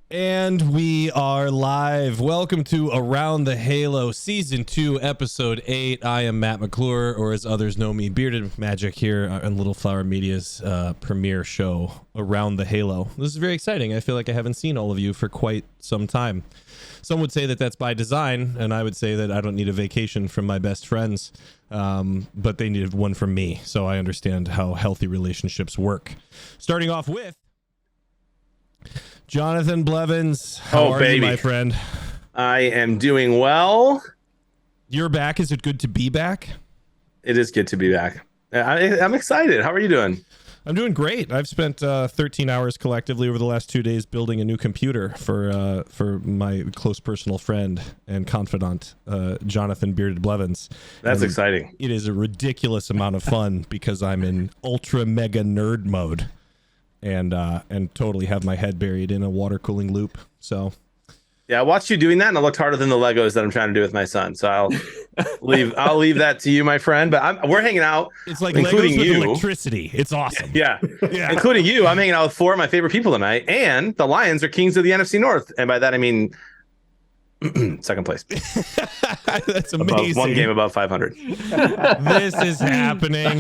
And we are live. Welcome to Around the Halo, Season 2, Episode 8. I am Matt McClure, or as others know me, Bearded Magic, here on Little Flower Media's premiere show, Around the Halo. This is very exciting. I feel like I haven't seen all of you for quite some time. Some would say that that's by design, and I would say that I don't need a vacation from my best friends, but they needed one from me, so I understand how healthy relationships work. Starting off with Jonathan Blevins, how are you, my friend? I am doing well. You're back. Is it good to be back? It is good to be back. I'm excited. How are you doing? I'm doing great. I've spent 13 hours collectively over the last 2 days building a new computer for my close personal friend and confidant, Jonathan Bearded Blevins. That's exciting. It is a ridiculous amount of fun because I'm in ultra mega nerd mode. And totally have my head buried in a water cooling loop. So yeah, I watched you doing that, and it looked harder than the Legos that I'm trying to do with my son. So I'll leave that to you, my friend. But we're hanging out. It's like including Legos with electricity. It's awesome. Yeah, including you. I'm hanging out with four of my favorite people tonight, and the Lions are kings of the NFC North, and by that I mean second place. That's amazing. One game above 500. This is happening.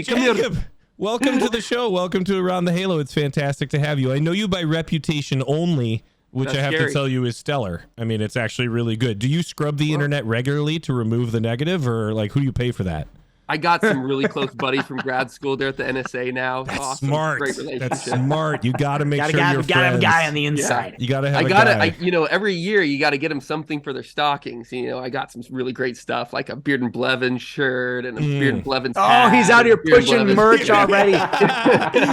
Jacob, welcome to the show. Welcome to Around the Halo. It's fantastic to have you. I know you by reputation only, which I have to tell you is stellar. I mean, it's actually really good. Do you scrub the internet regularly to remove the negative, or like who do you pay for that? I got some really close buddies from grad school. They're at the NSA now. That's awesome. Smart. Great relationship. That's smart. You got to make sure you're friends. Got to have a guy on the inside. Yeah. You got to have a guy. Every year you got to get them something for their stockings. I got some really great stuff, like a Beard and Blevins shirt and a Beard and Blevins hat. Oh, he's out here pushing merch already.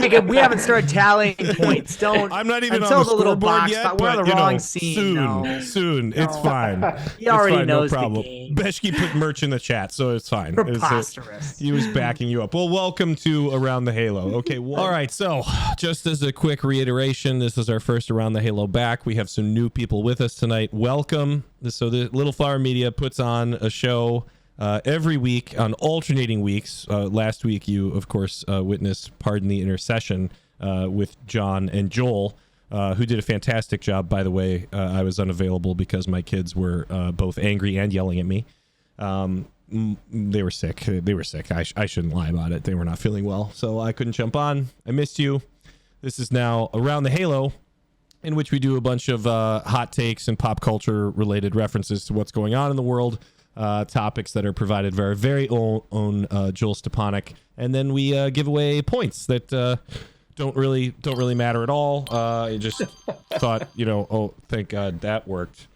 Jacob, we haven't started tallying points. I'm not even on the scoreboard yet, we're on but the wrong scene. Soon. It's fine. He already fine, knows no problem. the game. Beshki put merch in the chat, so it's fine. Preposterous. He was backing you up. Well, welcome to Around the Halo. Okay, all right, so just as a quick reiteration, this is our first Around the Halo back. We have some new people with us tonight. Welcome. So the Little Flower Media puts on a show every week on alternating weeks. Last week, you, of course, witnessed Pardon the Intercession with John and Joel, who did a fantastic job, by the way. I was unavailable because my kids were both angry and yelling at me. They were sick. I shouldn't lie about it. They were not feeling well, so I couldn't jump on. I missed you. This is now Around the Halo, in which we do a bunch of hot takes and pop culture related references to what's going on in the world, topics that are provided by our very own Joel Stepanek, and then we give away points that don't really matter at all. I just thought, thank God that worked.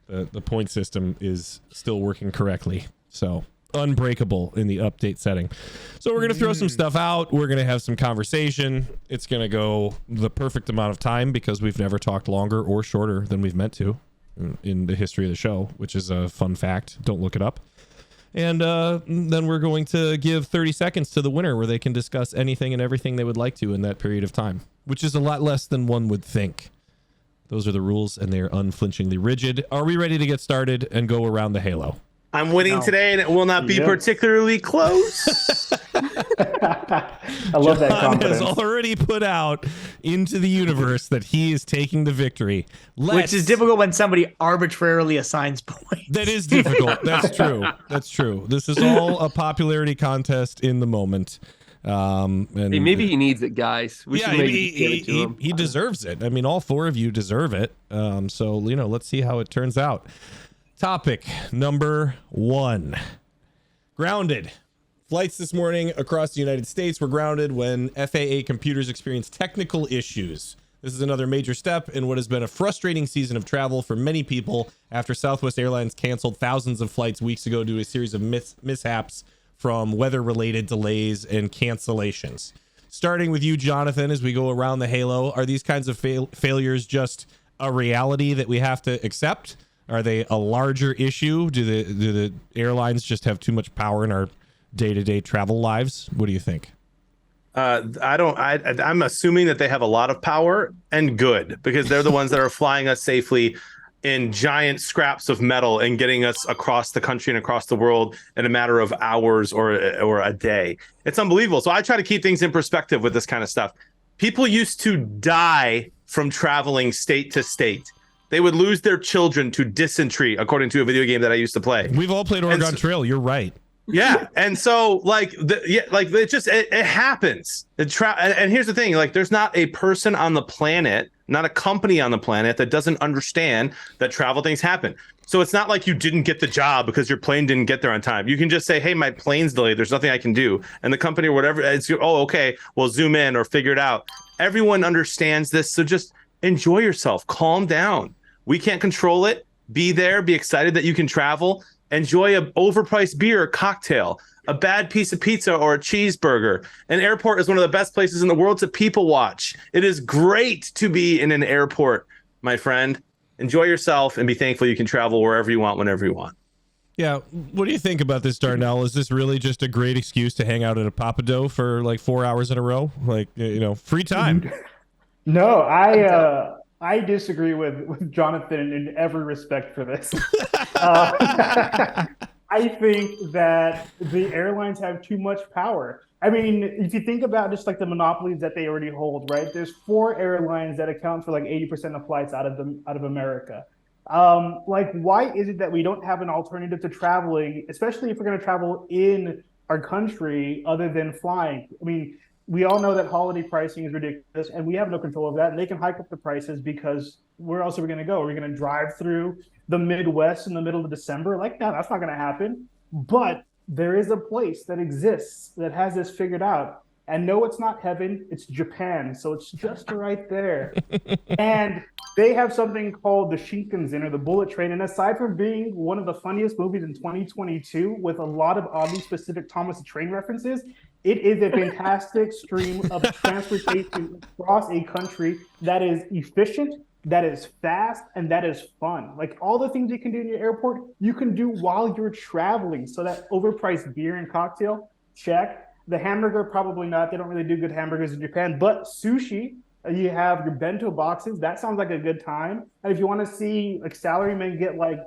The point system is still working correctly. So unbreakable in the update setting. So we're going to throw some stuff out. We're going to have some conversation. It's going to go the perfect amount of time because we've never talked longer or shorter than we've meant to in the history of the show, which is a fun fact. Don't look it up. And then we're going to give 30 seconds to the winner where they can discuss anything and everything they would like to in that period of time, which is a lot less than one would think. Those are the rules, and they are unflinchingly rigid. Are we ready to get started and go around the Halo? I'm winning today, and it will not be particularly close. I love that confidence. John has already put out into the universe that he is taking the victory. Which is difficult when somebody arbitrarily assigns points. That is difficult. That's true. That's true. This is all a popularity contest in the moment. And maybe he needs it, guys. He deserves it. I mean, all four of you deserve it. So, let's see how it turns out. Topic number 1. Grounded. Flights this morning across the United States were grounded when FAA computers experienced technical issues. This is another major step in what has been a frustrating season of travel for many people after Southwest Airlines canceled thousands of flights weeks ago due to a series of mishaps from weather-related delays and cancellations. Starting with you, Jonathan, as we go around the Halo, are these kinds of failures just a reality that we have to accept? Are they a larger issue? Do the airlines just have too much power in our day-to-day travel lives? What do you think? I'm assuming that they have a lot of power and good, because they're the ones that are flying us safely in giant scraps of metal and getting us across the country and across the world in a matter of hours or a day. It's unbelievable. So I try to keep things in perspective with this kind of stuff. People used to die from traveling state to state. They would lose their children to dysentery, according to a video game that I used to play. We've all played Oregon Trail. You're right. Yeah, and so like it happens. And here's the thing: like, there's not a person on the planet, not a company on the planet that doesn't understand that travel things happen. So it's not like you didn't get the job because your plane didn't get there on time. You can just say, "Hey, my plane's delayed. There's nothing I can do," and the company or whatever, it's okay, we'll zoom in or figure it out. Everyone understands this, so just enjoy yourself. Calm down. We can't control it. Be there. Be excited that you can travel. Enjoy an overpriced beer or cocktail, a bad piece of pizza or a cheeseburger. An airport is one of the best places in the world to people watch. It is great to be in an airport, my friend. Enjoy yourself and be thankful you can travel wherever you want, whenever you want. Yeah. What do you think about this, Darnell? Is this really just a great excuse to hang out at a Papado for like 4 hours in a row? Like, free time. No, I disagree with Jonathan in every respect for this. I think that the airlines have too much power. I mean, if you think about just like the monopolies that they already hold, right? There's 4 airlines that account for like 80% of flights out of America. Like, why is it that we don't have an alternative to traveling, especially if we're going to travel in our country other than flying? I mean, we all know that holiday pricing is ridiculous, and we have no control of that. And they can hike up the prices because where else are we going to go? Are we going to drive through the Midwest in the middle of December? Like, no, that's not going to happen. But there is a place that exists that has this figured out. And no, it's not heaven. It's Japan. So it's just right there. And they have something called the Shinkansen, or the Bullet Train. And aside from being one of the funniest movies in 2022 with a lot of oddly specific Thomas the Train references, it is a fantastic stream of transportation across a country that is efficient, that is fast, and that is fun. Like, all the things you can do in your airport, you can do while you're traveling. So that overpriced beer and cocktail, check. The hamburger, probably not. They don't really do good hamburgers in Japan. But sushi, you have your bento boxes. That sounds like a good time. And if you want to see like salarymen get like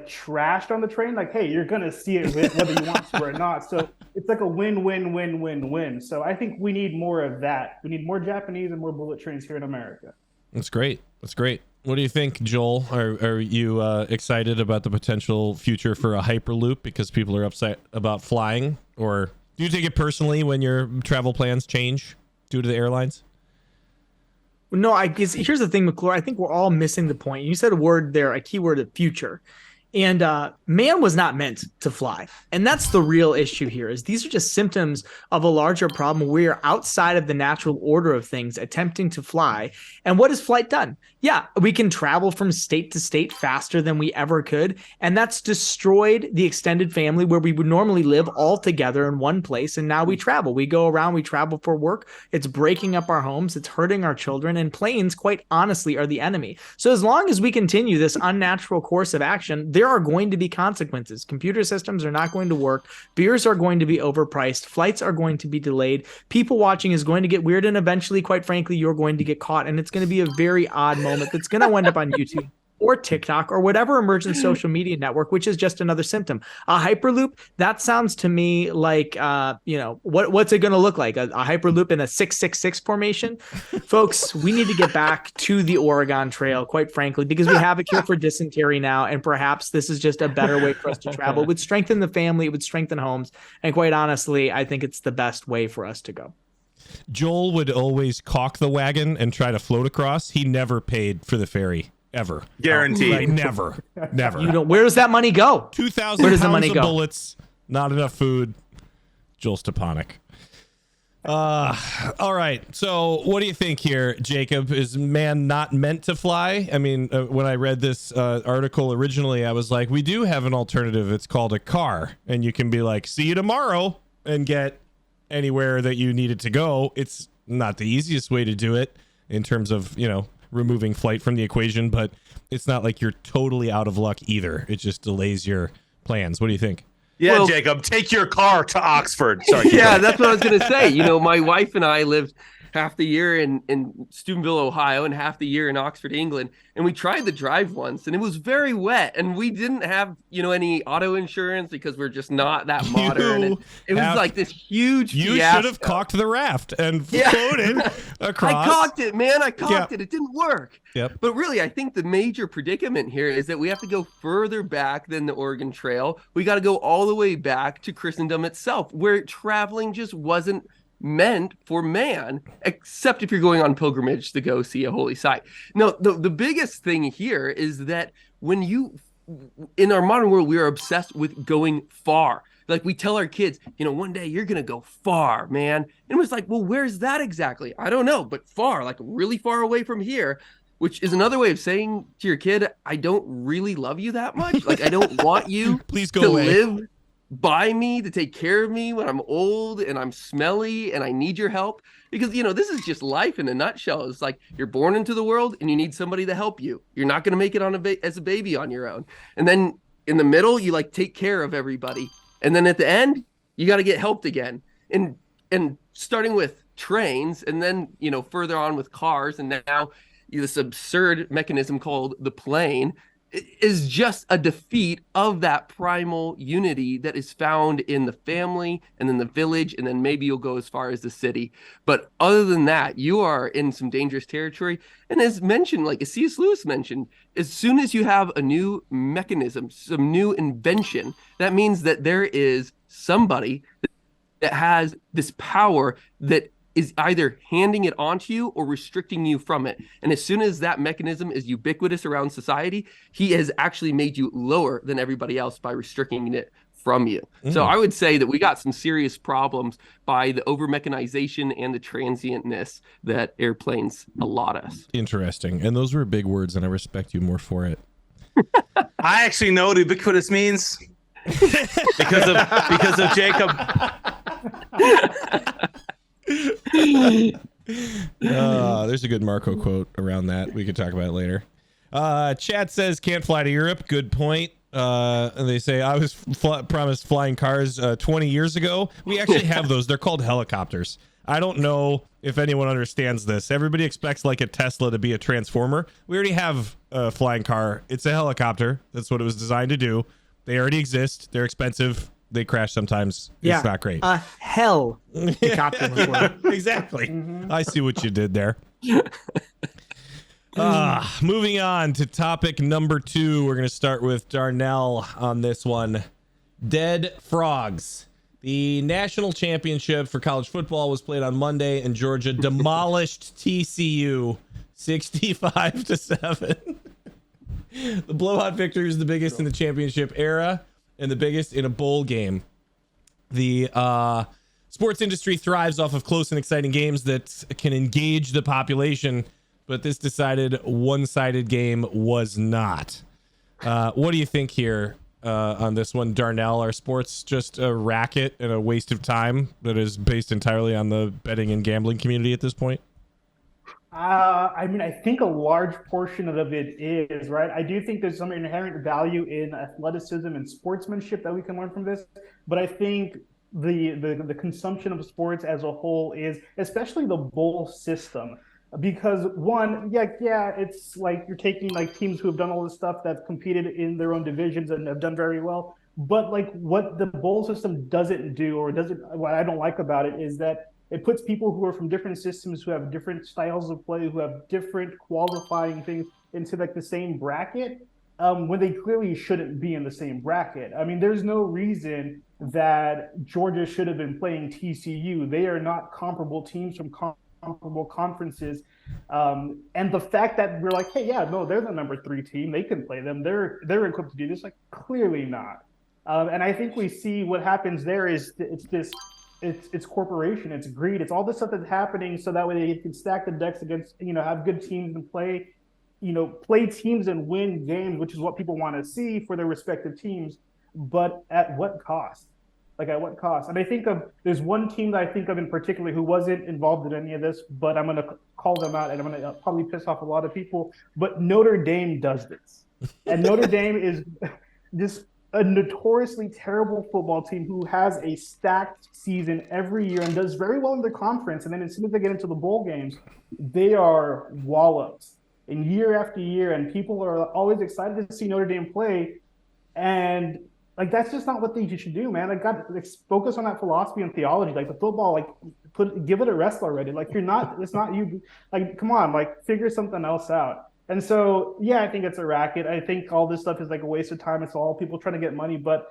trashed on the train, like, hey, you're gonna see it whether you want to or not. So it's like a win-win-win-win-win. So I think we need more of that. We need more Japanese and more bullet trains here in America. That's great. That's great. What do you think, Joel? Are you excited about the potential future for a Hyperloop because people are upset about flying? Or do you take it personally when your travel plans change due to the airlines? No, I guess here's the thing, McClure. I think we're all missing the point. You said a word there, a key word of future. And man was not meant to fly. And that's the real issue here, is these are just symptoms of a larger problem. We are outside of the natural order of things attempting to fly. And what has flight done? Yeah, we can travel from state to state faster than we ever could. And that's destroyed the extended family where we would normally live all together in one place. And now we travel. We go around, we travel for work. It's breaking up our homes. It's hurting our children. And planes, quite honestly, are the enemy. So as long as we continue this unnatural course of action, there are going to be consequences. Computer systems are not going to work. Beers are going to be overpriced. Flights are going to be delayed. People watching is going to get weird. And eventually, quite frankly, you're going to get caught. And it's going to be a very odd moment that's going to end up on YouTube or TikTok or whatever emergent social media network, which is just another symptom. A Hyperloop, that sounds to me like, what's it going to look like? A Hyperloop in a 666 formation? Folks, we need to get back to the Oregon Trail, quite frankly, because we have a cure for dysentery now, and perhaps this is just a better way for us to travel. It would strengthen the family, it would strengthen homes, and quite honestly, I think it's the best way for us to go. Joel would always caulk the wagon and try to float across. He never paid for the ferry. Ever. Guaranteed. Like, never. Where does that money go? 2,000 Where does the pounds money of go? bullets, not enough food. Joel Stepanek. All right. So what do you think here, Jacob? Is man not meant to fly? I mean, when I read this article originally, I was like, we do have an alternative. It's called a car. And you can be like, see you tomorrow, and get anywhere that you needed to go. It's not the easiest way to do it in terms of, removing flight from the equation, but it's not like you're totally out of luck either. It just delays your plans. What do you think? Yeah, well, Jacob, take your car to Oxford. Sorry. Yeah, that's what I was going to say. My wife and I lived half the year in Steubenville, Ohio, and half the year in Oxford, England. And we tried the drive once, and it was very wet. And we didn't have, any auto insurance because we're just not that modern. And it was like this huge You fiasco. should have caulked the raft and floated across. I cocked it, man. I cocked it. It didn't work. Yep. But really, I think the major predicament here is that we have to go further back than the Oregon Trail. We got to go all the way back to Christendom itself, where traveling just wasn't meant for man, except if you're going on pilgrimage to go see a holy site. No, the biggest thing here is that in our modern world, we are obsessed with going far. Like we tell our kids, one day you're going to go far, man. And it was like, well, where's that exactly? I don't know, but far, like really far away from here, which is another way of saying to your kid, I don't really love you that much. Like I don't want you Please go to away. live by me, to take care of me when I'm old and I'm smelly and I need your help. Because, this is just life in a nutshell. It's like you're born into the world and you need somebody to help you. You're not going to make it as a baby on your own. And then in the middle, you like take care of everybody. And then at the end, you got to get helped again. And starting with trains and then, further on with cars. And now this absurd mechanism called the plane is just a defeat of that primal unity that is found in the family and then the village. And then maybe you'll go as far as the city. But other than that, you are in some dangerous territory. And as mentioned, like as C.S. Lewis mentioned, as soon as you have a new mechanism, some new invention, that means that there is somebody that has this power that is either handing it onto you or restricting you from it. And as soon as that mechanism is ubiquitous around society, he has actually made you lower than everybody else by restricting it from you. So I would say that we got some serious problems by the over-mechanization and the transientness that airplanes allot us. Interesting. And those were big words, and I respect you more for it. I actually know what ubiquitous means because of Jacob. There's a good Marco quote around that. We could talk about it later. Chat says can't fly to Europe. Good point. And they say I was promised flying cars 20 years ago. We actually have those. They're called helicopters. I don't know if anyone understands this. Everybody expects like a Tesla to be a transformer. We already have a flying car. It's a helicopter. That's what it was designed to do. They already exist. They're expensive. They crash sometimes. Yeah. It's not great. Helicopter. Exactly. I see what you did there. Moving on to topic number 2. We're going to start with Darnell on this one. Dead frogs. The national championship for college football was played on Monday, and Georgia demolished TCU 65-7. The blowout victory is the biggest in the championship era and the biggest in a bowl game. The sports industry thrives off of close and exciting games that can engage the population, but this decided one-sided game was not. What do you think here on this one, Darnell? Are sports just a racket and a waste of time that is based entirely on the betting and gambling community at this point? I think a large portion of it is, right? I do think there's some inherent value in athleticism and sportsmanship that we can learn from this. But I think the consumption of sports as a whole is, especially the bowl system, because one, it's like you're taking like teams who have done all this stuff that's competed in their own divisions and have done very well. But like what the bowl system doesn't do, or what I don't like about it is that it puts people who are from different systems, who have different styles of play, who have different qualifying things into like the same bracket, when they clearly shouldn't be in the same bracket. I mean, there's no reason that Georgia should have been playing TCU. They are not comparable teams from comparable conferences. And the fact that we're like, hey, they're the number 3 team. They can play them. They're equipped to do this. Like, clearly not. And I think we see what happens there is it's corporation, it's greed, it's all this stuff that's happening so that way they can stack the decks against, have good teams and play teams and win games, which is what people want to see for their respective teams. But at what cost? Like, at what cost? And I think there's one team that I think of in particular who wasn't involved in any of this, but I'm going to call them out and I'm going to probably piss off a lot of people. But Notre Dame does this. And Notre Dame is just a notoriously terrible football team who has a stacked season every year and does very well in their conference. And then as soon as they get into the bowl games, they are wallops in year after year. And people are always excited to see Notre Dame play. And Like that's just not what you should do, man. Like God, like, focus on that philosophy and theology. Like the football, like give it a rest already. Like it's not you. Like come on, like figure something else out. And so yeah, I think it's a racket. I think all this stuff is like a waste of time. It's all people trying to get money. But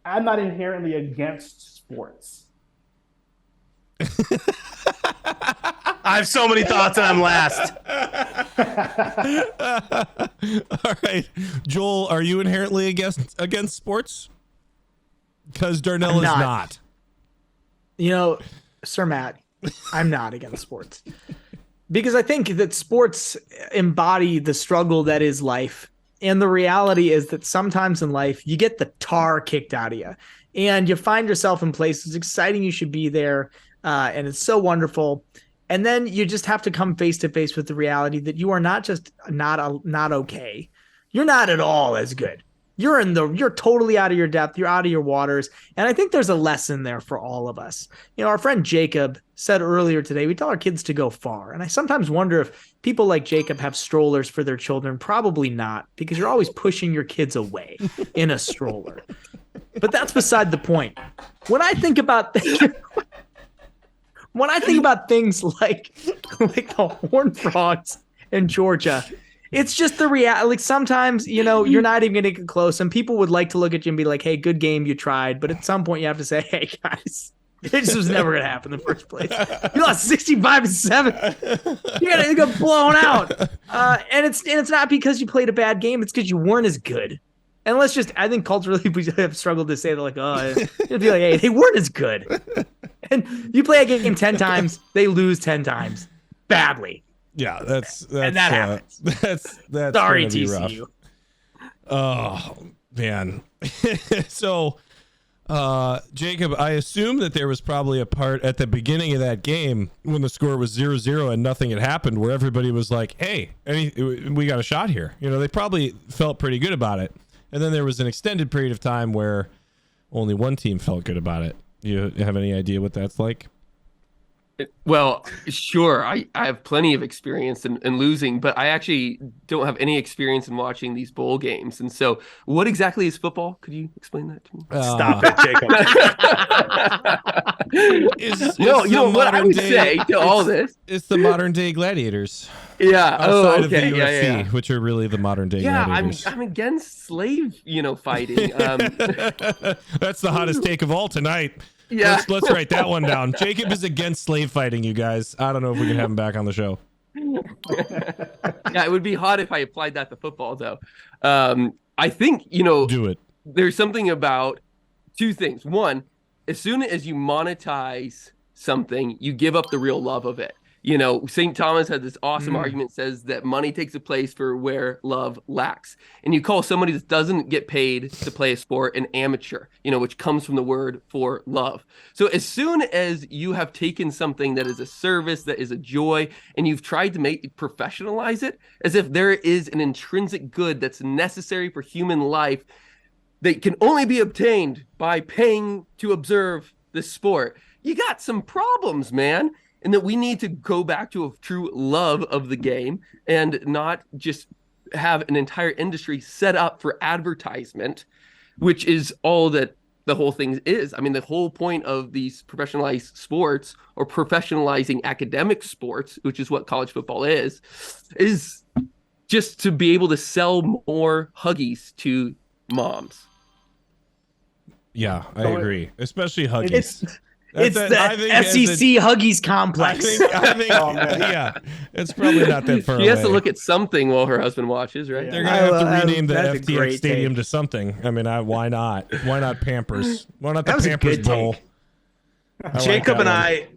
I'm not inherently against sports. I have so many thoughts and I'm last. All right, Joel, are you inherently against sports? Because Darnell is not. You know, Sir Matt, I'm not against sports because I think that sports embody the struggle that is life. And the reality is that sometimes in life, you get the tar kicked out of you and you find yourself in places exciting. You should be there. And it's so wonderful. And then you just have to come face to face with the reality that you are not just not okay. You're not at all as good. You're totally out of your depth. You're out of your waters. And I think there's a lesson there for all of us. You know, our friend Jacob said earlier today, we tell our kids to go far. And I sometimes wonder if people like Jacob have strollers for their children. Probably not, because you're always pushing your kids away in a stroller. But that's beside the point. When I think about things like the Horned Frogs in Georgia, it's just the reality. Like sometimes, you know, you're not even going to get close, and people would like to look at you and be like, "Hey, good game, you tried." But at some point, you have to say, "Hey, guys, it just was never going to happen in the first place. You lost 65-7. You got blown out." And it's not because you played a bad game; it's because you weren't as good. And I think culturally we have struggled to say that, like, it'd be like, hey, they weren't as good. And you play a game 10 times, they lose 10 times badly. Yeah, that's and that happens. That's sorry, TCU. Oh man. So, Jacob, I assume that there was probably a part at the beginning of that game when the score was 0-0 and nothing had happened, where everybody was like, "Hey, we got a shot here." You know, they probably felt pretty good about it. And then there was an extended period of time where only one team felt good about it. You have any idea what that's like? Well, sure. I have plenty of experience in losing, but I actually don't have any experience in watching these bowl games. And so what exactly is football? Could you explain that to me? Stop it, Jacob. What I would say to all this. It's the modern day gladiators. Yeah. Outside of the UFC, which are really the modern day gladiators. I'm against slave, fighting. That's the hottest take of all tonight. Yeah. Let's write that one down. Jacob is against slave fighting, you guys. I don't know if we can have him back on the show. Yeah, it would be hot if I applied that to football, though. I think, do it. There's something about two things. One, as soon as you monetize something, you give up the real love of it. St. Thomas had this awesome argument, says that money takes a place for where love lacks. And you call somebody that doesn't get paid to play a sport an amateur, which comes from the word for love. So as soon as you have taken something that is a service, that is a joy, and you've tried to professionalize it as if there is an intrinsic good that's necessary for human life that can only be obtained by paying to observe this sport, you got some problems, man. And that we need to go back to a true love of the game and not just have an entire industry set up for advertisement, which is all that the whole thing is. I mean, the whole point of these professionalized sports, or professionalizing academic sports, which is what college football is just to be able to sell more Huggies to moms. Yeah, I agree. Especially Huggies. It's the SEC Huggies complex. I think yeah, it's probably not that far away. She has to look at something while her husband watches, right? They're going to have to rename the FTX Stadium to something. I mean, why not? Why not Pampers? Why not the Pampers Bowl? Jacob and I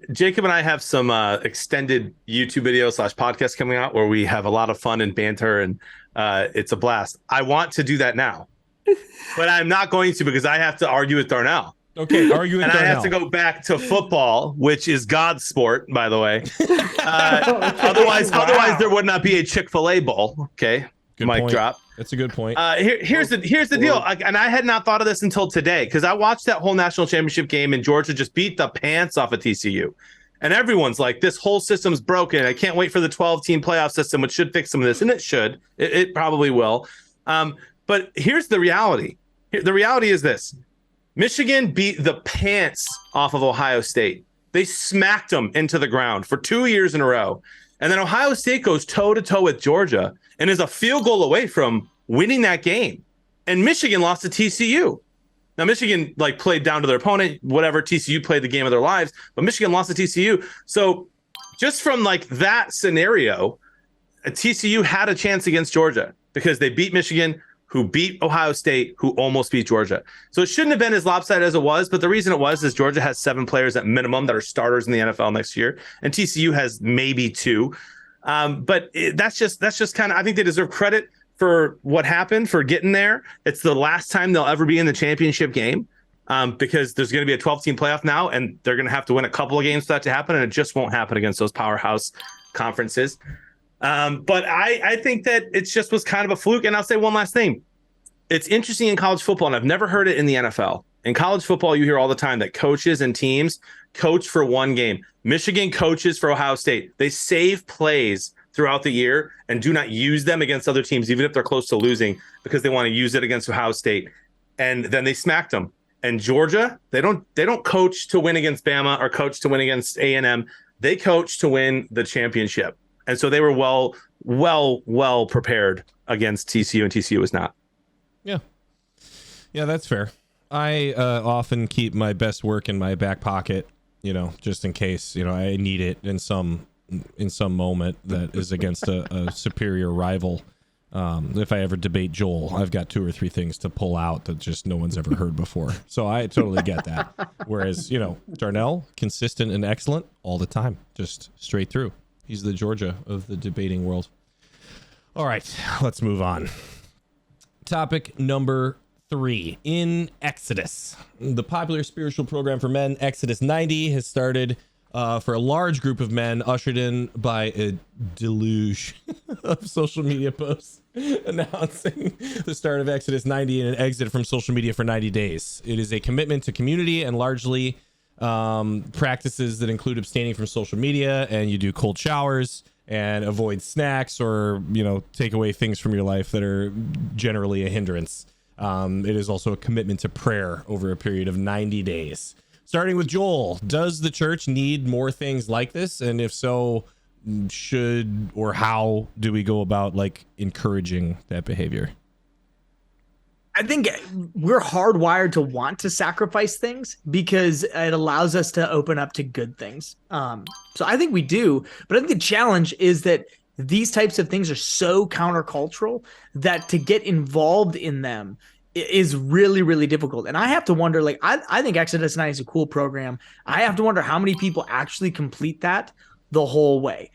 have some extended YouTube videos / podcasts coming out where we have a lot of fun and banter, and it's a blast. I want to do that now, but I'm not going to, because I have to argue with Darnell. Okay, argue with Darnell. And I have to go back to football, which is God's sport, by the way. Otherwise, there would not be a Chick-fil-A bowl. Okay, good mic point. Drop. That's a good point. Here's the deal, and I had not thought of this until today, because I watched that whole national championship game, and Georgia just beat the pants off of TCU. And everyone's like, this whole system's broken. I can't wait for the 12-team playoff system, which should fix some of this. And it should. It probably will. But here's the reality. The reality is this. Michigan beat the pants off of Ohio State. They smacked them into the ground for 2 years in a row. And then Ohio State goes toe-to-toe with Georgia and is a field goal away from winning that game. And Michigan lost to TCU. Now, Michigan played down to their opponent, whatever. TCU played the game of their lives, but Michigan lost to TCU. So just from that scenario, TCU had a chance against Georgia because they beat Michigan, who beat Ohio State, who almost beat Georgia. So it shouldn't have been as lopsided as it was, but the reason it was is Georgia has 7 players at minimum that are starters in the NFL next year, and TCU has maybe 2. But that's just kind of, I think they deserve credit for what happened, for getting there. It's the last time they'll ever be in the championship game because there's going to be a 12-team playoff now, and they're going to have to win a couple of games for that to happen, and it just won't happen against those powerhouse conferences. But I think that it just was kind of a fluke. And I'll say one last thing. It's interesting in college football, and I've never heard it in the NFL. In college football, you hear all the time that coaches and teams coach for one game. Michigan coaches for Ohio State. They save plays throughout the year and do not use them against other teams, even if they're close to losing, because they want to use it against Ohio State. And then they smacked them. And Georgia, they don't coach to win against Bama or coach to win against A&M. They coach to win the championship. And so they were well prepared against TCU, and TCU was not. Yeah, that's fair. I often keep my best work in my back pocket, just in case, I need it in some moment that is against a superior rival. If I ever debate Joel, I've got 2 or 3 things to pull out that just no one's ever heard before. So I totally get that. Whereas, Darnell, consistent and excellent all the time, just straight through. He's the Georgia of the debating world. All right, let's move on. Topic number 3. In Exodus, the popular spiritual program for men, Exodus 90, has started for a large group of men, ushered in by a deluge of social media posts announcing the start of Exodus 90 and an exit from social media for 90 days. It is a commitment to community and largely practices that include abstaining from social media, and you do cold showers and avoid snacks or take away things from your life that are generally a hindrance. It is also a commitment to prayer over a period of 90 days. Starting with Joel, does the church need more things like this? And if so, should or how do we go about encouraging that behavior? I think we're hardwired to want to sacrifice things because it allows us to open up to good things. So I think we do, but I think the challenge is that these types of things are so countercultural that to get involved in them is really, really difficult. And I have to wonder, I think Exodus 90 is a cool program. I have to wonder how many people actually complete that the whole way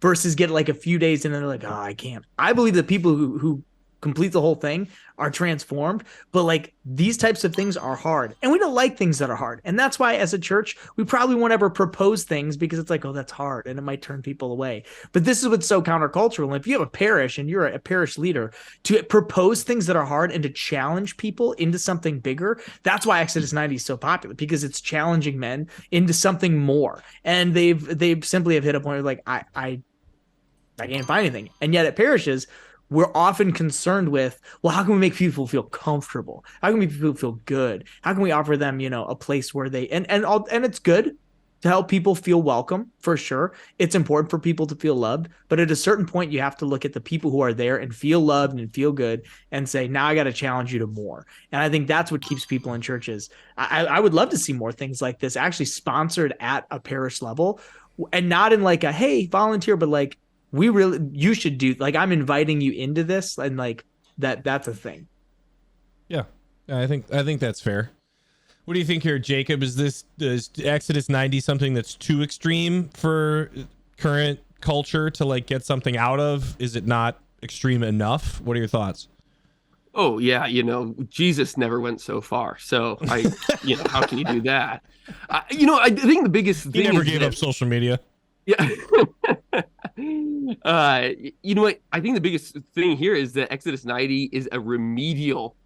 versus get a few days and then they're like, oh, I can't. I believe that people who complete the whole thing are transformed, but these types of things are hard, and we don't like things that are hard. And that's why as a church, we probably won't ever propose things because it's oh, that's hard, and it might turn people away. But this is what's so countercultural. And if you have a parish and you're a parish leader, to propose things that are hard and to challenge people into something bigger, that's why Exodus 90 is so popular, because it's challenging men into something more. And they've simply have hit a point where I can't find anything. And yet at parishes, we're often concerned with, well, how can we make people feel comfortable? How can we make people feel good? How can we offer them, a place where they and it's good to help people feel welcome, for sure. It's important for people to feel loved, but at a certain point, you have to look at the people who are there and feel loved and feel good and say, now I got to challenge you to more. And I think that's what keeps people in churches. I would love to see more things like this actually sponsored at a parish level, and not in a, hey, volunteer, but you should do, I'm inviting you into this, and that's a thing. Yeah, I think that's fair. What do you think here, Jacob? Is Exodus 90 something that's too extreme for current culture to get something out of? Is it not extreme enough? What are your thoughts? Oh yeah, Jesus never went so far. So how can you do that? I think the biggest thing he never gave up social media. Yeah. You know what? I think the biggest thing here is that Exodus 90 is a remedial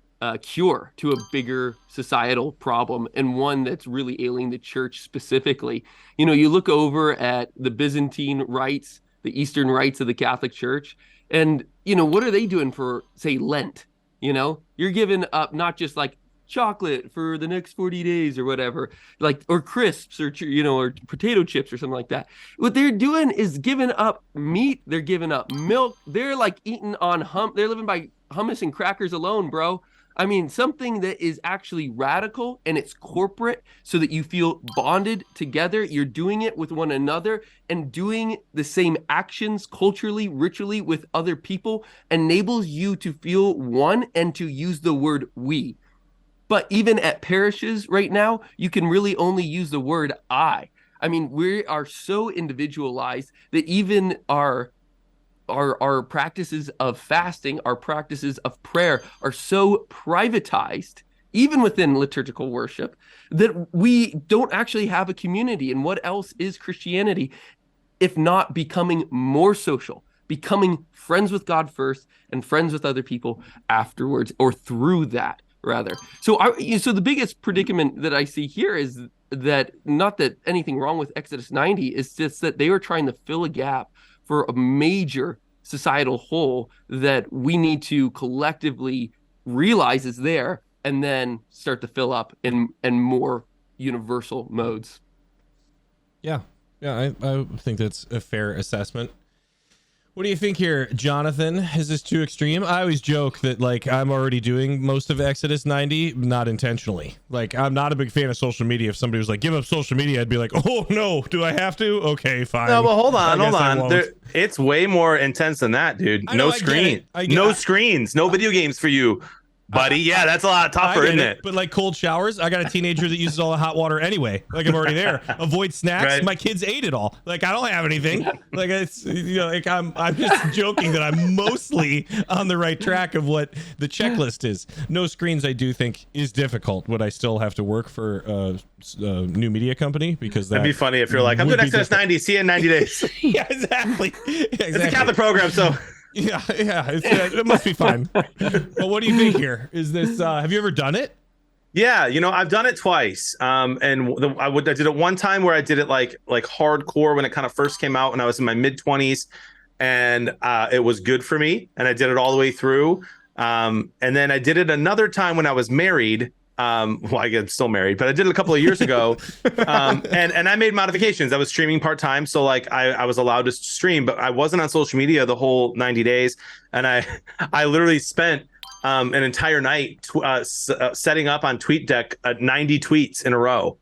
cure to a bigger societal problem, and one that's really ailing the church specifically. You look over at the Byzantine rites, the Eastern rites of the Catholic Church, and what are they doing for, say, Lent? You know, you're giving up not just like chocolate for the next 40 days or whatever, like, or crisps or, you know, or potato chips or something like that. What they're doing is giving up meat. They're giving up milk. They're like eating on they're living by hummus and crackers alone, bro. I mean, something that is actually radical and it's corporate so that you feel bonded together. You're doing it with one another, and doing the same actions culturally, ritually with other people enables you to feel one and to use the word we. But even at parishes right now, you can really only use the word I. I mean, we are so individualized that even our practices of fasting, our practices of prayer are so privatized, even within liturgical worship, that we don't actually have a community. And what else is Christianity if not becoming more social, becoming friends with God first and friends with other people afterwards, or through that? Rather. So the biggest predicament that I see here is that, not that anything wrong with Exodus 90, is just that they are trying to fill a gap for a major societal hole that we need to collectively realize is there, and then start to fill up in more universal modes. Yeah, I think that's a fair assessment. What do you think here, Jonathan? Is this too extreme? I always joke that, like, I'm already doing most of Exodus 90, not intentionally. Like, I'm not a big fan of social media. If somebody was like, give up social media, I'd be like, oh no, do I have to? Okay, fine. No, but hold on. It's way more intense than that, dude. No screen. No screens. No video games for you, buddy. That's a lot tougher, isn't it? But like cold showers, I got a teenager that uses all the hot water anyway. Like, I'm already there. Avoid snacks. Right. My kids ate it all. Like, I don't have anything. Like, it's, you know, like I'm just joking that I'm mostly on the right track of what the checklist is. No screens, I do think, is difficult. Would I still have to work for a new media company? Because that'd be funny if you're like, I'm doing Exodus 90. See you in 90 days. Yeah, exactly. It's a Catholic program, so. Yeah, it must be fine. Well, what do you think here? Is this? Have you ever done it? Yeah, you know, I've done it twice. I did it one time where I did it like hardcore when it kind of first came out when I was in my mid-20s, and it was good for me, and I did it all the way through. And then I did it another time when I was married. Well, I'm still married, but I did it a couple of years ago. And I made modifications. I was streaming part-time. So like I was allowed to stream, but I wasn't on social media the whole 90 days. And I literally spent an entire night setting up on TweetDeck 90 tweets in a row.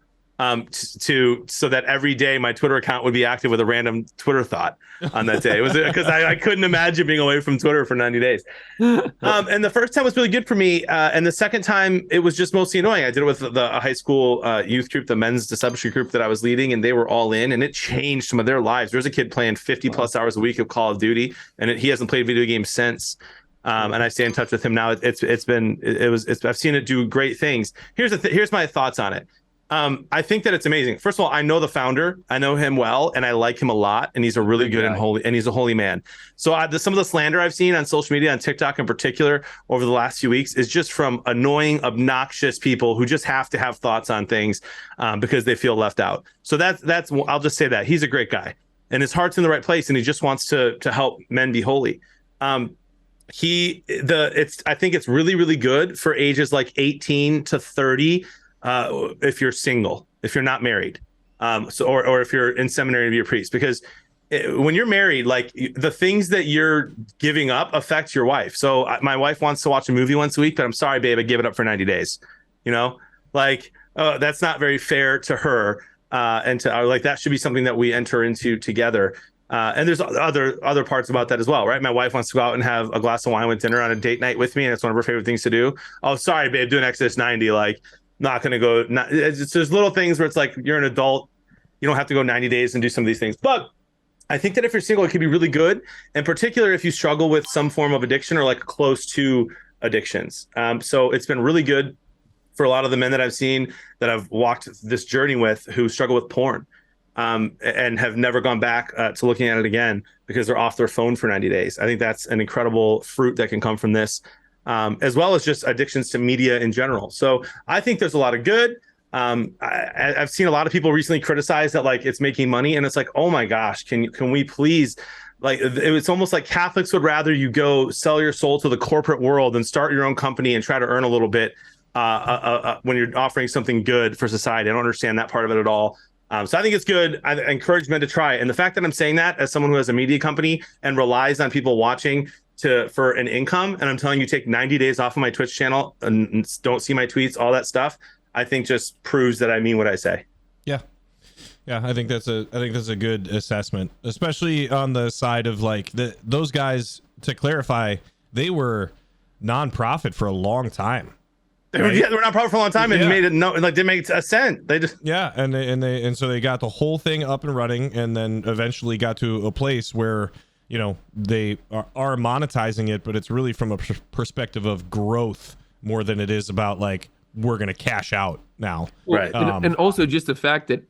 So that every day my Twitter account would be active with a random Twitter thought on that day. It was because I couldn't imagine being away from Twitter for 90 days. And the first time was really good for me. And the second time, it was just mostly annoying. I did it with the high school youth group, the men's discipleship group that I was leading, and they were all in, and it changed some of their lives. There's a kid playing 50 plus hours a week of Call of Duty, and he hasn't played video games since. And I stay in touch with him now. I've seen it do great things. Here's my thoughts on it. I think that it's amazing. First of all, I know the founder. I know him well, and I like him a lot. And he's a really good and holy, and he's a holy man. So some of the slander I've seen on social media, on TikTok in particular, over the last few weeks, is just from annoying, obnoxious people who just have to have thoughts on things because they feel left out. So that's. I'll just say that he's a great guy, and his heart's in the right place, and he just wants to help men be holy. I think it's really, really good for ages like 18 to 30. If you're single, if you're not married, or if you're in seminary to be a priest, because when you're married, like the things that you're giving up affect your wife. So my wife wants to watch a movie once a week, but I'm sorry, babe, I give it up for 90 days. You know, like that's not very fair to her. And to like that should be something that we enter into together. And there's other parts about that as well, right? My wife wants to go out and have a glass of wine with dinner on a date night with me, and it's one of her favorite things to do. Oh, sorry, babe, doing Exodus 90, like. Not going to go. There's little things where it's like you're an adult. You don't have to go 90 days and do some of these things. But I think that if you're single, it could be really good. In particular, if you struggle with some form of addiction or like close to addictions. So it's been really good for a lot of the men that I've seen that I've walked this journey with who struggle with porn and have never gone back to looking at it again because they're off their phone for 90 days. I think that's an incredible fruit that can come from this. As well as just addictions to media in general. So I think there's a lot of good. I've seen a lot of people recently criticize that like it's making money, and it's like, oh my gosh, can we please Like it's almost like Catholics would rather you go sell your soul to the corporate world than start your own company and try to earn a little bit when you're offering something good for society. I don't understand that part of it at all. So I think it's good. I encourage men to try it. And the fact that I'm saying that as someone who has a media company and relies on people watching for an income, and I'm telling you, take 90 days off of my Twitch channel and don't see my tweets, all that stuff, I think just proves that I mean what I say. Yeah, I think that's a good assessment, especially on the side of like those guys. To clarify, they were nonprofit for a long time. Right? Yeah, they were nonprofit for a long time and made it didn't make a cent. They just and so they got the whole thing up and running, and then eventually got to a place where they are monetizing it, but it's really from a perspective of growth more than it is about like we're gonna cash out now. Right. And also just the fact that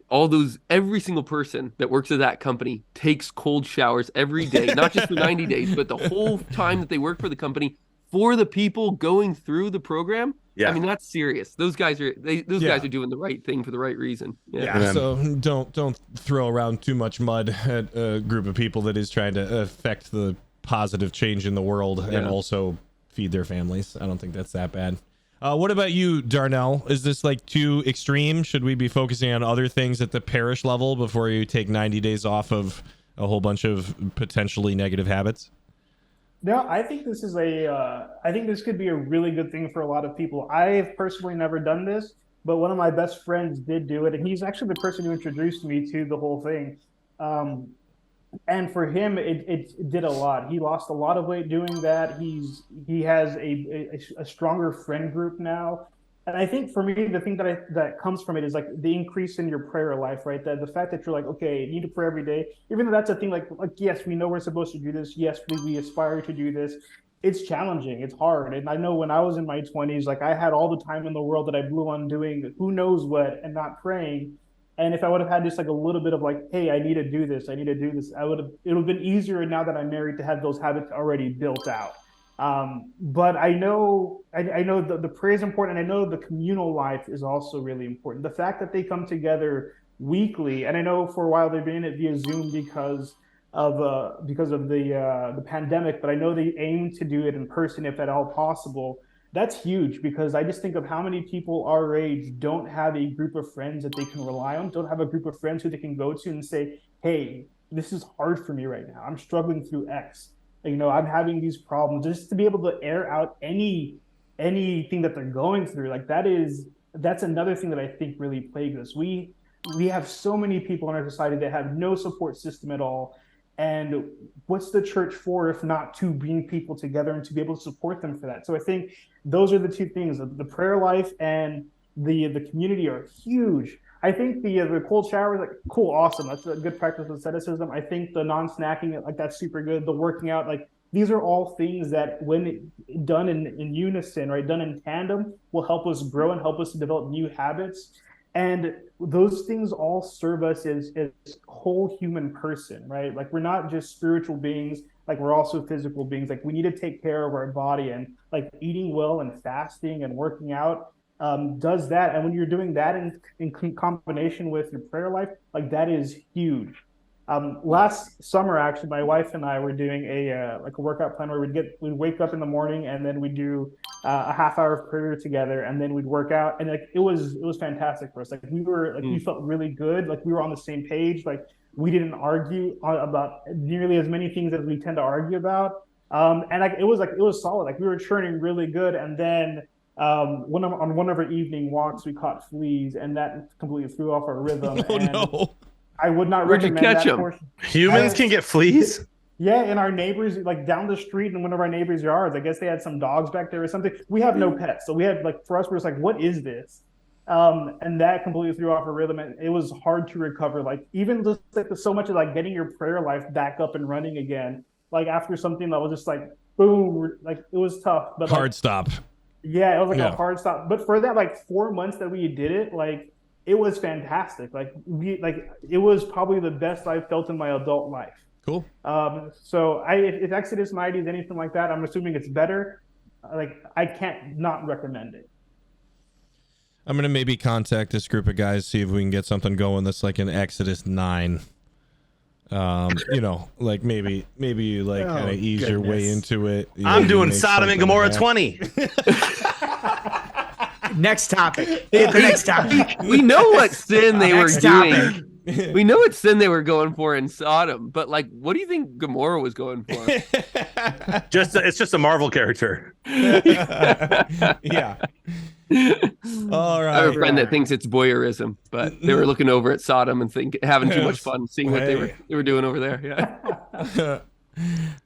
every single person that works at that company takes cold showers every day, not just for 90 days, but the whole time that they work for the company for the people going through the program. Yeah. I mean, that's serious. Those guys are guys are doing the right thing for the right reason. Yeah. So don't throw around too much mud at a group of people that is trying to affect the positive change in the world and also feed their families. I don't think that's that bad. What about you, Darnell? Is this like too extreme? Should we be focusing on other things at the parish level before you take 90 days off of a whole bunch of potentially negative habits? No, I think this is I think this could be a really good thing for a lot of people. I've personally never done this, but one of my best friends did do it, and he's actually the person who introduced me to the whole thing. And for him, it did a lot. He lost a lot of weight doing that. He has a stronger friend group now. And I think for me, the thing that comes from it is like the increase in your prayer life, right? The fact that you're like, okay, you need to pray every day, even though that's a thing like yes, we know we're supposed to do this. Yes, we aspire to do this. It's challenging. It's hard. And I know when I was in my 20s, like I had all the time in the world that I blew on doing who knows what and not praying. And if I would have had just like a little bit of like, hey, I need to do this, it would have been easier now that I'm married to have those habits already built out. But I know the prayer is important, and I know the communal life is also really important. The fact that they come together weekly, and I know for a while they've been in it via Zoom because of the pandemic, but I know they aim to do it in person if at all possible. That's huge, because I just think of how many people our age don't have a group of friends that they can rely on, don't have a group of friends who they can go to and say, hey, this is hard for me right now. I'm struggling through X. I'm having these problems. Just to be able to air out anything that they're going through, like that's another thing that I think really plagues us. We have so many people in our society that have no support system at all. And what's the church for if not to bring people together and to be able to support them for that? So I think those are the two things: the prayer life and the community are huge. I think the cold shower is like cool, awesome. That's a good practice of asceticism. I think the non-snacking, like that's super good. The working out, like these are all things that when done in unison, right, done in tandem, will help us grow and help us to develop new habits. And those things all serve us as whole human person, right? Like we're not just spiritual beings, like we're also physical beings. Like we need to take care of our body, and like eating well and fasting and working out does that. And when you're doing that in combination with your prayer life, like that is huge. Last summer, actually, my wife and I were doing a workout plan where we'd wake up in the morning and then we'd do a half hour of prayer together, and then we'd work out, and like it was fantastic for us. Like we felt really good. Like we were on the same page. Like we didn't argue about nearly as many things as we tend to argue about. And like it was solid. Like we were churning really good, and then on one of our evening walks, we caught fleas, and that completely threw off our rhythm. Oh no! I would not Where'd you recommend catch that them? portion. Humans can get fleas? Yeah, and our neighbors, like down the street in one of our neighbors' yards, I guess they had some dogs back there or something. We have no pets, so we had for us, we're just like, what is this? And that completely threw off our rhythm, and it was hard to recover. Like even just like so much of like getting your prayer life back up and running again, like after something that was just like boom, like it was tough. But hard stop. Yeah, it was like a hard stop. But for that like 4 months that we did it, like it was fantastic. Like it was probably the best I've felt in my adult life. Cool. So if Exodus 90 is anything like that, I'm assuming it's better. Like I can't not recommend it. I'm gonna maybe contact this group of guys, see if we can get something going that's like an Exodus 9. Like maybe you like kind of ease your way into it. I'm doing Sodom and Gomorrah 20. Next topic. The next topic. We know what sin they were Next doing. topic. We know what sin they were going for in Sodom, but like, what do you think Gomorrah was going for? It's just a Marvel character. Yeah. All right. I have a friend that thinks it's voyeurism, but they were looking over at Sodom and having too much fun seeing what they were doing over there. Yeah.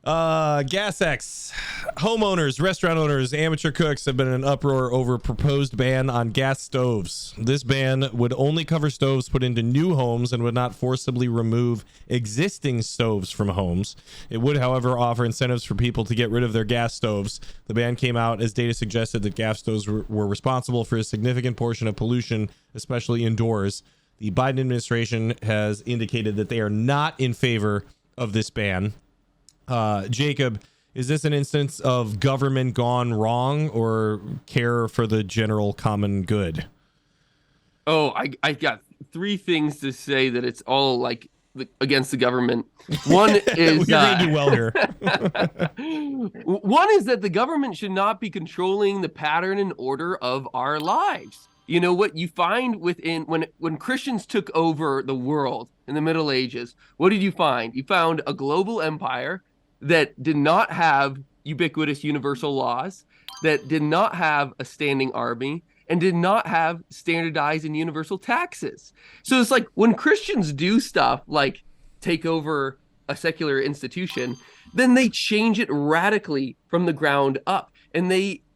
Gas X. Homeowners, restaurant owners, amateur cooks have been in an uproar over a proposed ban on gas stoves. This ban would only cover stoves put into new homes and would not forcibly remove existing stoves from homes. It would, however, offer incentives for people to get rid of their gas stoves. The ban came out as data suggested that gas stoves were responsible for a significant portion of pollution, especially indoors. The Biden administration has indicated that they are not in favor of this ban. Jacob, is this an instance of government gone wrong or care for the general common good? Oh, I got three things to say that it's all like against the government. One is You're gonna do well here. One is that the government should not be controlling the pattern and order of our lives. You know what you find when Christians took over the world in the Middle Ages, what did you find? You found a global empire that did not have ubiquitous universal laws, that did not have a standing army, and did not have standardized and universal taxes. So it's like when Christians do stuff like take over a secular institution, then they change it radically from the ground up. And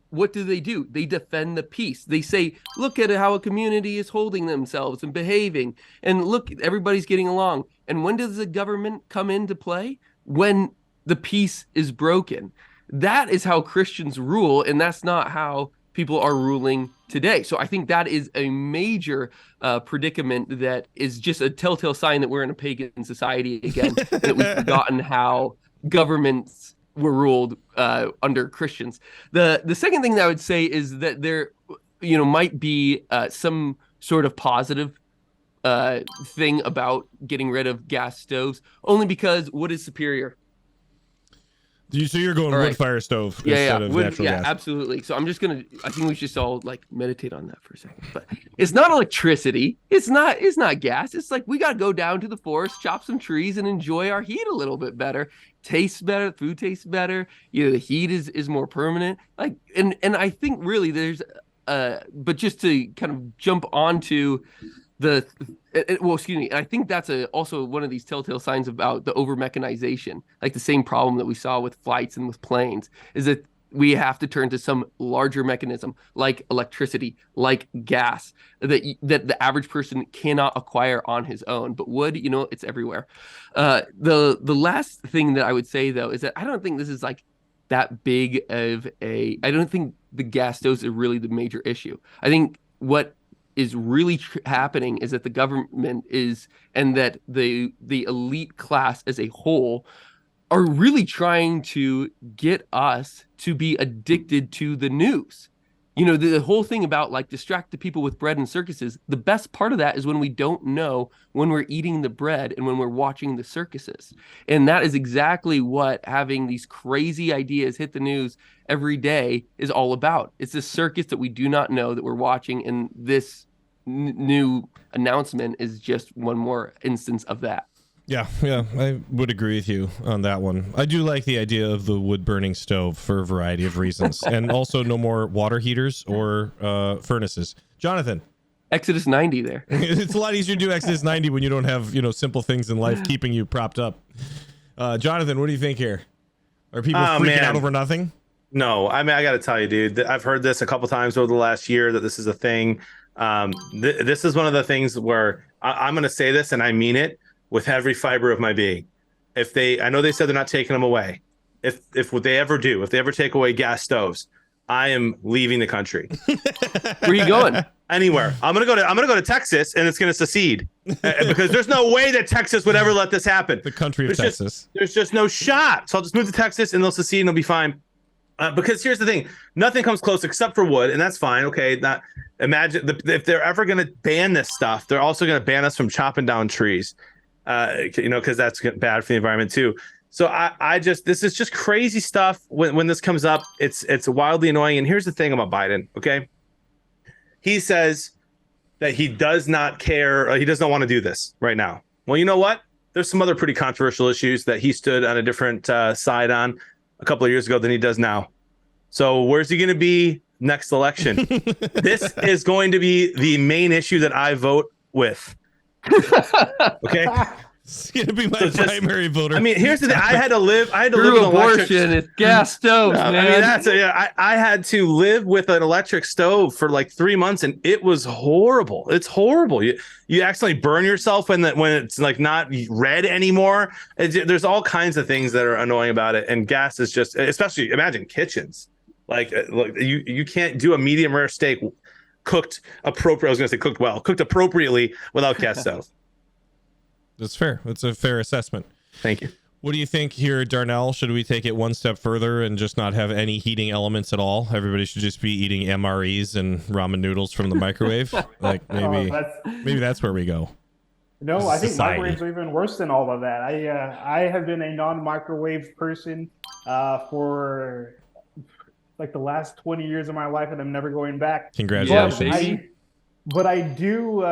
what do? They defend the peace. They say, look at how a community is holding themselves and behaving. And look, everybody's getting along. And when does the government come into play? When the peace is broken. That is how Christians rule, and that's not how people are ruling today. So I think that is a major predicament that is just a telltale sign that we're in a pagan society again, that we've forgotten how governments were ruled under Christians. The second thing that I would say is that there, might be some sort of positive thing about getting rid of gas stoves, only because what is superior? So you're going wood fire stove instead of natural gas. Yeah, absolutely. So I think we should just all like meditate on that for a second. But it's not electricity. It's not gas. It's like we got to go down to the forest, chop some trees, and enjoy our heat a little bit better. Tastes better, food tastes better. The heat is more permanent. Like, and I think really there's but just to kind of jump onto I think that's also one of these telltale signs about the over mechanization, like the same problem that we saw with flights and with planes, is that we have to turn to some larger mechanism like electricity, like gas, that the average person cannot acquire on his own. But wood, it's everywhere. The last thing that I would say though is that I don't think this is like that big of I don't think the gas stoves are really the major issue. I think what is really happening is that the government and that the elite class as a whole are really trying to get us to be addicted to the news. The whole thing about like distract the people with bread and circuses, the best part of that is when we don't know when we're eating the bread and when we're watching the circuses. And that is exactly what having these crazy ideas hit the news every day is all about. It's a circus that we do not know that we're watching, and this new announcement is just one more instance of that. Yeah, I would agree with you on that one. I do like the idea of the wood burning stove for a variety of reasons, and also no more water heaters or furnaces. Jonathan, Exodus 90 there. It's a lot easier to do Exodus 90 when you don't have simple things in life keeping you propped up. Jonathan, what do you think here? Are people freaking out over nothing? No, I mean, I got to tell you, dude, I've heard this a couple times over the last year that this is a thing. This is one of the things where I'm going to say this, and I mean it with every fiber of my being. I know they said they're not taking them away. If what they ever do, if they ever take away gas stoves, I am leaving the country. Where are you going? Anywhere. I'm gonna go to Texas, and it's gonna secede because there's no way that Texas would ever let this happen. The country of Texas. There's just no shot. So I'll just move to Texas, and they'll secede, and it'll be fine. Because here's the thing, nothing comes close except for wood, and that's fine. Okay, imagine if they're ever going to ban this stuff, they're also going to ban us from chopping down trees. because that's bad for the environment too. So I just, this is just crazy stuff. When this comes up, it's wildly annoying. And here's the thing about Biden. Okay, he says that he does not care. He does not want to do this right now. Well, you know what? There's some other pretty controversial issues that he stood on a different side on a couple of years ago than he does now. So where's he going to be next election? This is going to be the main issue that I vote with. Okay. It's gonna be my primary voter. I mean, here's the thing. I had to live with abortion. It's gas stoves, man. I mean, I had to live with an electric stove for like 3 months, and it was horrible. It's horrible. You accidentally burn yourself when it's like not red anymore. There's all kinds of things that are annoying about it, and gas is just, especially imagine kitchens. Like you can't do a medium rare steak cooked appropriately. I was going to say cooked appropriately without gas stove. That's fair. That's a fair assessment. Thank you. What do you think here, Darnell? Should we take it one step further and just not have any heating elements at all? Everybody should just be eating MREs and ramen noodles from the microwave. Like maybe that's where we go. No, I think microwaves are even worse than all of that. I have been a non-microwave person for like the last 20 years of my life, and I'm never going back. Congratulations. But I do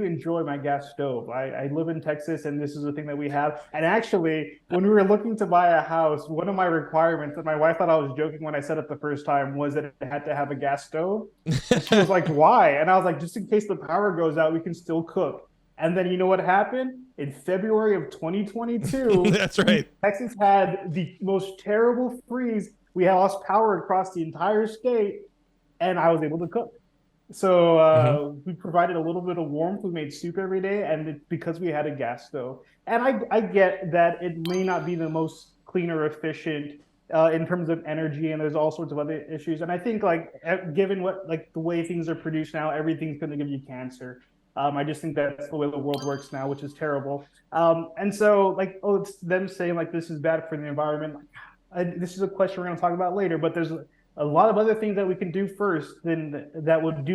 enjoy my gas stove. I live in Texas, and this is the thing that we have. And actually, when we were looking to buy a house, one of my requirements, and my wife thought I was joking when I said it the first time, was that it had to have a gas stove. And she was like, why? And I was like, just in case the power goes out, we can still cook. And then you know what happened? In February of 2022, that's right. Texas had the most terrible freeze. We had lost power across the entire state, and I was able to cook. So we provided a little bit of warmth. We made soup every day, and because we had a gas stove. And I get that it may not be the most clean or efficient in terms of energy, and there's all sorts of other issues. And I think given the way things are produced now, everything's going to give you cancer. I just think that's the way the world works now, which is terrible. And so it's them saying this is bad for the environment. This is a question we're going to talk about later, but there's a lot of other things that we can do first that would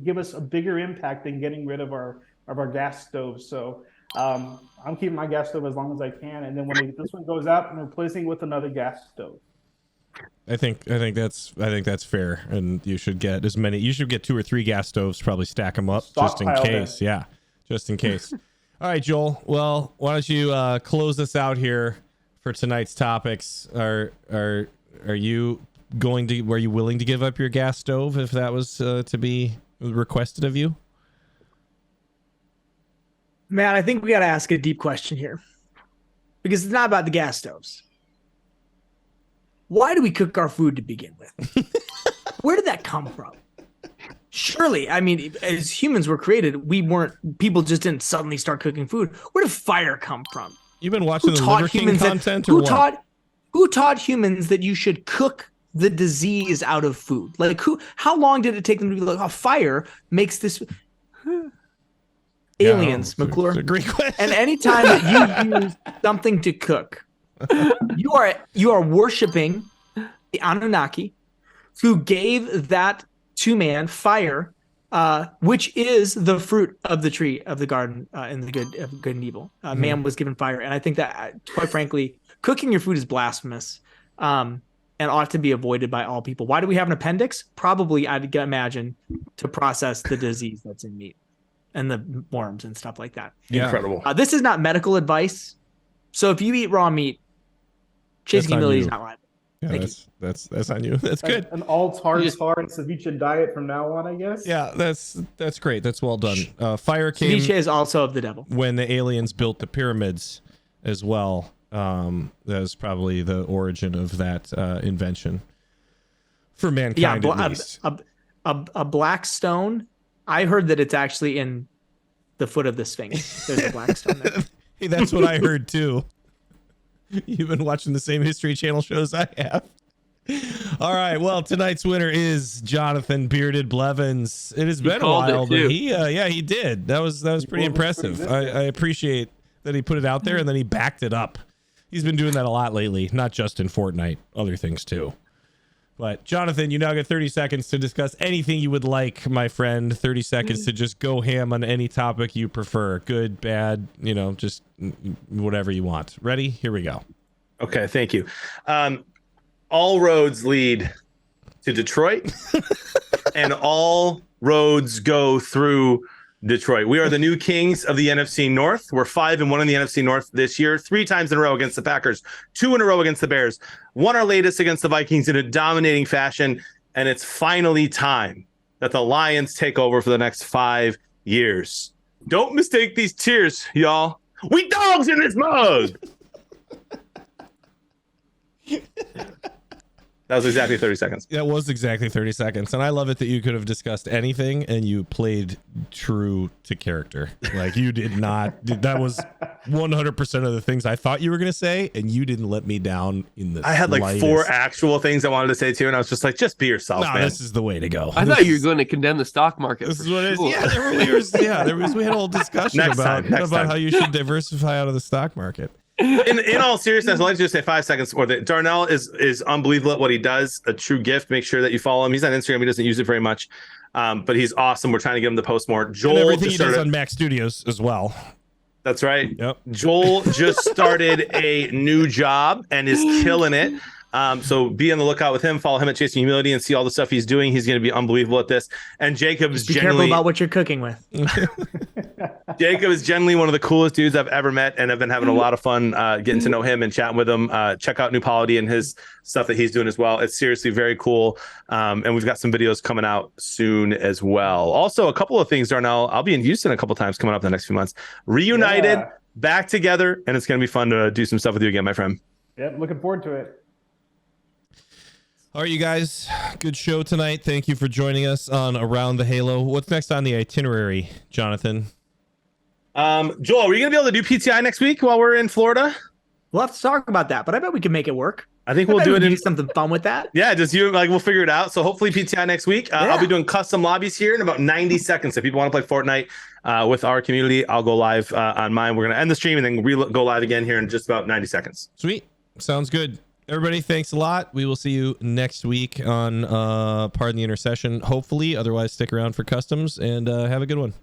give us a bigger impact than getting rid of our gas stoves. So I'm keeping my gas stove as long as I can, and then when this one goes out, I'm replacing it with another gas stove. I think that's fair, and you should get as many. You should get 2 or 3 gas stoves, probably stack them up just in case. Yeah, just in case. All right, Joel. Well, why don't you close us out here for tonight's topics? Are you willing to give up your gas stove if that was to be requested of you? Man, I think we got to ask a deep question here, because it's not about the gas stoves. Why do we cook our food to begin with? Where did that come from? Surely, I mean, as humans were created, people just didn't suddenly start cooking food. Where did fire come from? You've been watching the Liver King content, or what? Who taught humans that you should cook the disease out of food? How long did it take them to be like, oh, fire makes this? Aliens, McClure. It's a great question. And anytime that you use something to cook, you are worshiping the Anunnaki, who gave that to man fire, which is the fruit of the tree of the garden in the good and evil. Man was given fire, and I think that, quite frankly, cooking your food is blasphemous, and ought to be avoided by all people. Why do we have an appendix? Probably, I'd imagine, to process the disease that's in meat and the worms and stuff like that. Yeah. Incredible. This is not medical advice. So if you eat raw meat, chasing humility is not liable. Yeah, that's on you. That's good. An all tartar and ceviche diet from now on, I guess. Yeah, that's great. That's well done. Fire came. Ceviche is also of the devil. When the aliens built the pyramids, as well. That was probably the origin of that invention for mankind. Yeah, at least. A black stone. I heard that it's actually in the foot of the Sphinx. There's a black stone there. Hey, that's what I heard too. You've been watching the same History Channel shows I have. All right. Well, tonight's winner is Jonathan Bearded Blevins. It has been a while, but he did. That was pretty impressive. I appreciate that he put it out there and then he backed it up. He's been doing that a lot lately, not just in Fortnite, other things too. But Jonathan, you now get 30 seconds to discuss anything you would like, my friend. 30 seconds to just go ham on any topic you prefer. Good, bad, just whatever you want. Ready? Here we go. Okay, thank you. All roads lead to Detroit, and all roads go through Detroit. We are the new kings of the NFC North. We're 5-1 in the NFC North this year, 3 times in a row against the Packers, 2 in a row against the Bears, won our latest against the Vikings in a dominating fashion, and it's finally time that the Lions take over for the next 5 years. Don't mistake these tears, y'all. We dogs in this mug. That was exactly 30 seconds. That was exactly 30 seconds. And I love it that you could have discussed anything and you played true to character. Like you did not. That was 100% of the things I thought you were going to say. And you didn't let me down in the I had like slightest. 4 actual things I wanted to say too. And I was just like, just be yourself, man. This is the way to go. I thought you were going to condemn the stock market. This for is what it is. sure. Yeah, we had a whole discussion Next about time. how you should diversify out of the stock market. In all seriousness, let me just say 5 seconds. Darnell is unbelievable at what he does. A true gift. Make sure that you follow him. He's on Instagram. He doesn't use it very much, but he's awesome. We're trying to get him to post more. Joel, and everything he does on Mac Studios as well. That's right. Yep. Joel just started a new job and is killing it. So be on the lookout with him. Follow him at Chasing Humility and see all the stuff he's doing. He's going to be unbelievable at this. And Jacob is Be careful about what you're cooking with. Jacob is generally one of the coolest dudes I've ever met, and I've been having a lot of fun getting to know him and chatting with him. Check out New Polity and his stuff that he's doing as well. It's seriously very cool. And we've got some videos coming out soon as well. Also, a couple of things, Darnell. I'll be in Houston a couple of times coming up in the next few months. Reunited, back together, and it's going to be fun to do some stuff with you again, my friend. Yep, looking forward to it. All right, you guys, good show tonight. Thank you for joining us on Around the Halo. What's next on the itinerary, Jonathan? Joel, are you going to be able to do PTI next week while we're in Florida? We'll have to talk about that, but I bet we can make it work. I think we'll do it do in something fun with that. Yeah, we'll figure it out. So hopefully PTI next week. I'll be doing custom lobbies here in about 90 seconds. If people want to play Fortnite with our community, I'll go live on mine. We're going to end the stream and then go live again here in just about 90 seconds. Sweet. Sounds good. Everybody, thanks a lot. We will see you next week on Pardon the Intercession, hopefully. Otherwise, stick around for customs and have a good one.